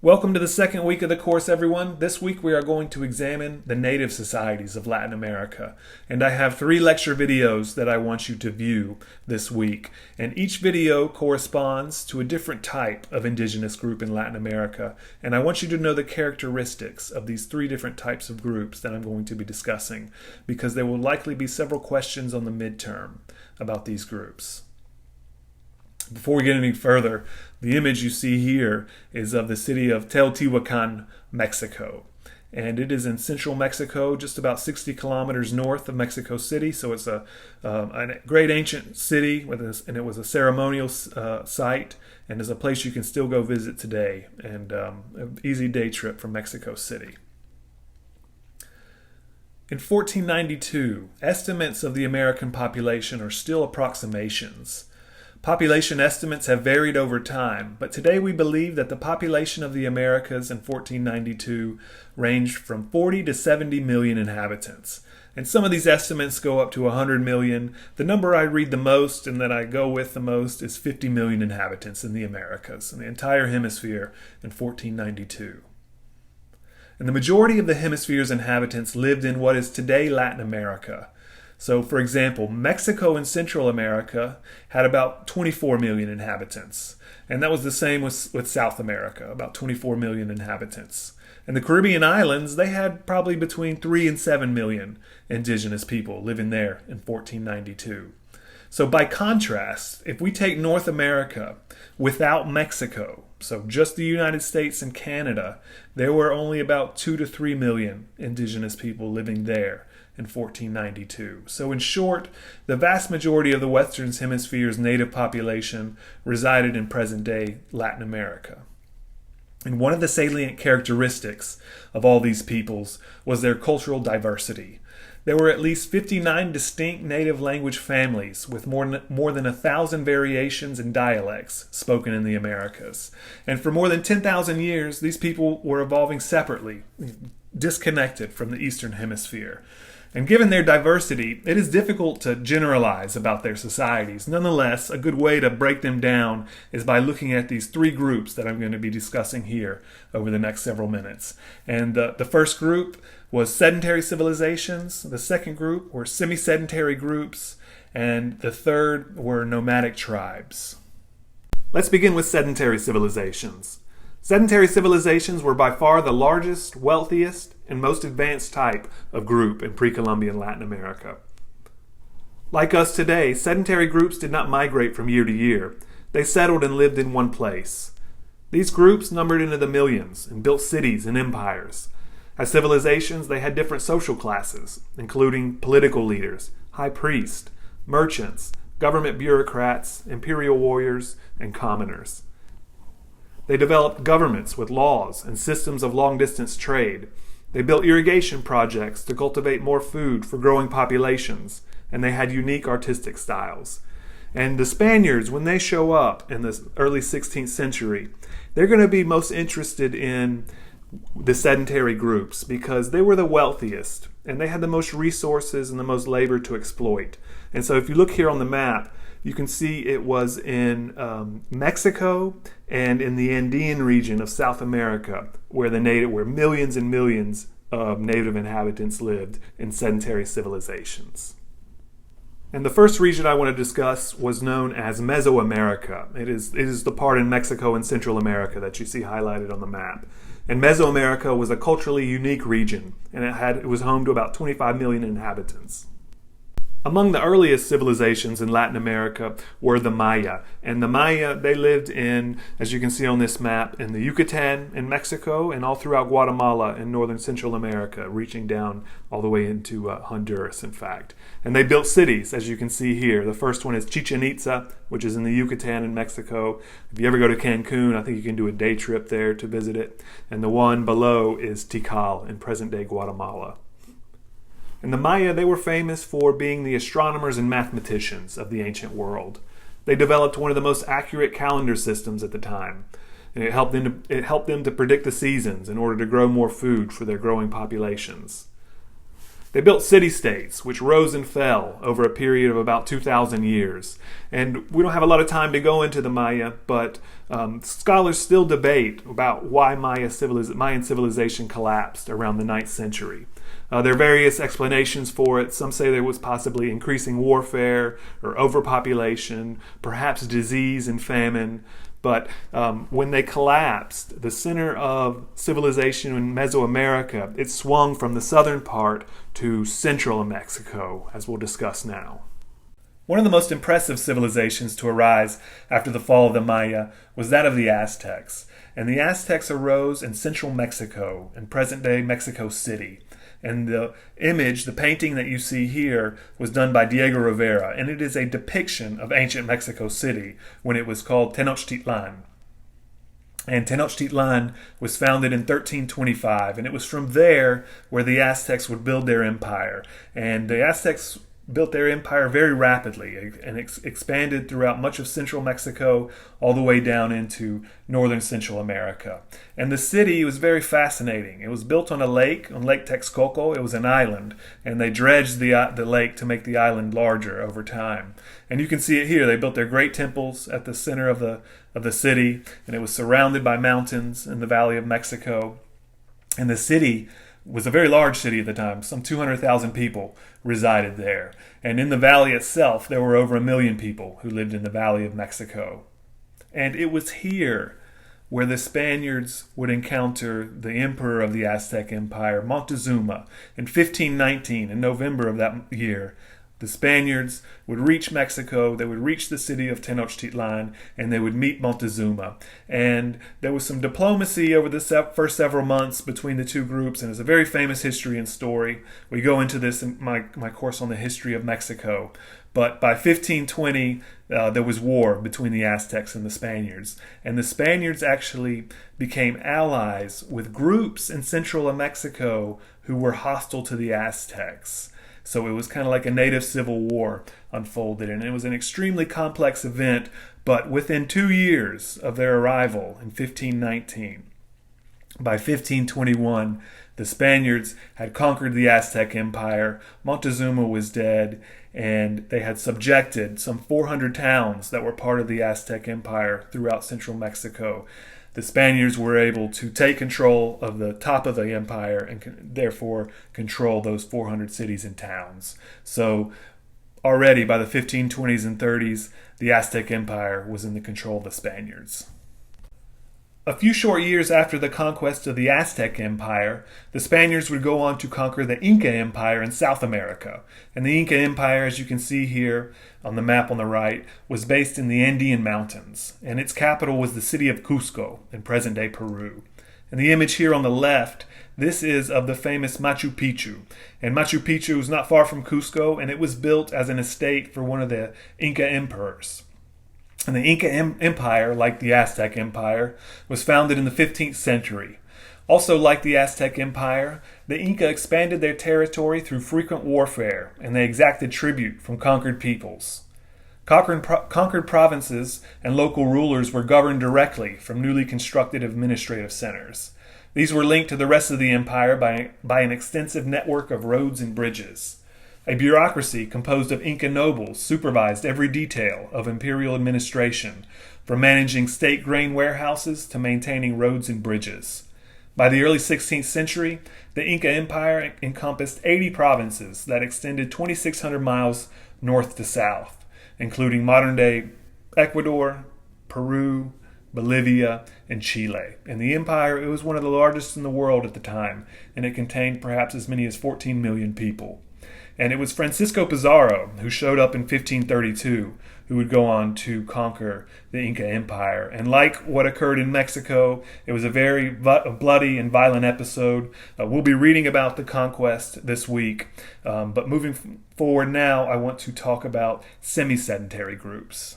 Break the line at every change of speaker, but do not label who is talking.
Welcome to the second week of the course, everyone. This week we are going to examine the native societies of Latin America. And I have 3 lecture videos that I want you to view this week. And each video corresponds to a different type of indigenous group in Latin America. And I want you to know the characteristics of these 3 different types of groups that I'm going to be discussing, because there will likely be several questions on the midterm about these groups. Before we get any further, the image you see here is of the city of Teotihuacan, Mexico. And it is in central Mexico, just about 60 kilometers north of Mexico City. So it's a great ancient city, and it was a ceremonial site, and is a place you can still go visit today, and an easy day trip from Mexico City. In 1492, estimates of the American population are still approximations. Population estimates have varied over time, but today we believe that the population of the Americas in 1492 ranged from 40 to 70 million inhabitants. And some of these estimates go up to 100 million. The number I read the most and that I go with the most is 50 million inhabitants in the Americas, in the entire hemisphere in 1492. And the majority of the hemisphere's inhabitants lived in what is today Latin America. So, for example, Mexico and Central America had about 24 million inhabitants. And that was the same with South America, about 24 million inhabitants. And the Caribbean islands, they had probably between 3 and 7 million indigenous people living there in 1492. So by contrast, if we take North America without Mexico, so just the United States and Canada, there were only about 2 to 3 million indigenous people living there in 1492. So in short, the vast majority of the Western Hemisphere's native population resided in present-day Latin America. And one of the salient characteristics of all these peoples was their cultural diversity. There were at least 59 distinct native language families with more than 1,000 variations and dialects spoken in the Americas. And for more than 10,000 years, these people were evolving separately, disconnected from the Eastern Hemisphere. And given their diversity, it is difficult to generalize about their societies. Nonetheless, a good way to break them down is by looking at these 3 groups that I'm going to be discussing here over the next several minutes. And the first group was sedentary civilizations, the second group were semi-sedentary groups, and the third were nomadic tribes. Let's begin with sedentary civilizations. Sedentary civilizations were by far the largest, wealthiest, and most advanced type of group in pre-Columbian Latin America. Like us today, sedentary groups did not migrate from year to year. They settled and lived in one place. These groups numbered into the millions and built cities and empires. As civilizations, they had different social classes, including political leaders, high priests, merchants, government bureaucrats, imperial warriors, and commoners. They developed governments with laws and systems of long-distance trade. They built irrigation projects to cultivate more food for growing populations, and they had unique artistic styles. And the Spaniards, when they show up in the early 16th century, they're going to be most interested in the sedentary groups because they were the wealthiest, and they had the most resources and the most labor to exploit. And so if you look here on the map, you can see it was in Mexico and in the Andean region of South America where millions and millions of native inhabitants lived in sedentary civilizations. And the first region I want to discuss was known as Mesoamerica. It is the part in Mexico and Central America that you see highlighted on the map. And Mesoamerica was a culturally unique region, and it was home to about 25 million inhabitants. Among the earliest civilizations in Latin America were the Maya. And the Maya, they lived in, as you can see on this map, in the Yucatan in Mexico and all throughout Guatemala and northern Central America, reaching down all the way into Honduras, in fact. And they built cities, as you can see here. The first one is Chichen Itza, which is in the Yucatan in Mexico. If you ever go to Cancun, I think you can do a day trip there to visit it. And the one below is Tikal in present-day Guatemala. And the Maya, they were famous for being the astronomers and mathematicians of the ancient world. They developed one of the most accurate calendar systems at the time. And it helped them to predict the seasons in order to grow more food for their growing populations. They built city-states, which rose and fell over a period of about 2,000 years. And we don't have a lot of time to go into the Maya, but scholars still debate about why Mayan civilization collapsed around the 9th century. There are various explanations for it. Some say there was possibly increasing warfare or overpopulation, perhaps disease and famine. But when they collapsed, the center of civilization in Mesoamerica, it swung from the southern part to central Mexico, as we'll discuss now. One of the most impressive civilizations to arise after the fall of the Maya was that of the Aztecs. And the Aztecs arose in central Mexico, in present-day Mexico City. And the image, the painting that you see here, was done by Diego Rivera, and it is a depiction of ancient Mexico City when it was called Tenochtitlan. And Tenochtitlan was founded in 1325, and it was from there where the Aztecs would build their empire. And the Aztecs built their empire very rapidly and expanded throughout much of central Mexico all the way down into northern Central America. And the city was very fascinating. It was built on a lake, on Lake Texcoco. It was an island, and they dredged the lake to make the island larger over time. And you can see it here. They built their great temples at the center of the city, and it was surrounded by mountains in the Valley of Mexico. And the city was a very large city at the time. Some 200,000 people resided there. And in the valley itself, there were over 1 million people who lived in the Valley of Mexico. And it was here where the Spaniards would encounter the emperor of the Aztec Empire, Montezuma, in 1519, in November of that year. The Spaniards would reach Mexico, they would reach the city of Tenochtitlan, and they would meet Montezuma. And there was some diplomacy over the first several months between the two groups, and it's a very famous history and story. We go into this in my course on the history of Mexico. But by 1520, there was war between the Aztecs and the Spaniards. And the Spaniards actually became allies with groups in central Mexico who were hostile to the Aztecs. So it was kind of like a native civil war unfolded, and it was an extremely complex event, but within 2 years of their arrival in 1519, by 1521, the Spaniards had conquered the Aztec Empire, Montezuma was dead, and they had subjected some 400 towns that were part of the Aztec Empire throughout central Mexico. The Spaniards were able to take control of the top of the empire and therefore control those 400 cities and towns. So already by the 1520s and 30s, the Aztec Empire was in the control of the Spaniards. A few short years after the conquest of the Aztec Empire, the Spaniards would go on to conquer the Inca Empire in South America. And the Inca Empire, as you can see here on the map on the right, was based in the Andean Mountains, and its capital was the city of Cusco in present-day Peru. And the image here on the left, this is of the famous Machu Picchu. And Machu Picchu is not far from Cusco, and it was built as an estate for one of the Inca emperors. And the Inca Empire, like the Aztec Empire, was founded in the 15th century. Also, like the Aztec Empire, the Inca expanded their territory through frequent warfare, and they exacted tribute from conquered peoples. Conquered provinces and local rulers were governed directly from newly constructed administrative centers. These were linked to the rest of the empire by an extensive network of roads and bridges. A bureaucracy composed of Inca nobles supervised every detail of imperial administration, from managing state grain warehouses to maintaining roads and bridges. By the early 16th century, the Inca Empire encompassed 80 provinces that extended 2,600 miles north to south, including modern-day Ecuador, Peru, Bolivia, and Chile. And the empire, it was one of the largest in the world at the time, and it contained perhaps as many as 14 million people. And it was Francisco Pizarro who showed up in 1532 who would go on to conquer the Inca Empire. And like what occurred in Mexico, it was a very bloody and violent episode. We'll be reading about the conquest this week. But moving forward now, I want to talk about semi-sedentary groups.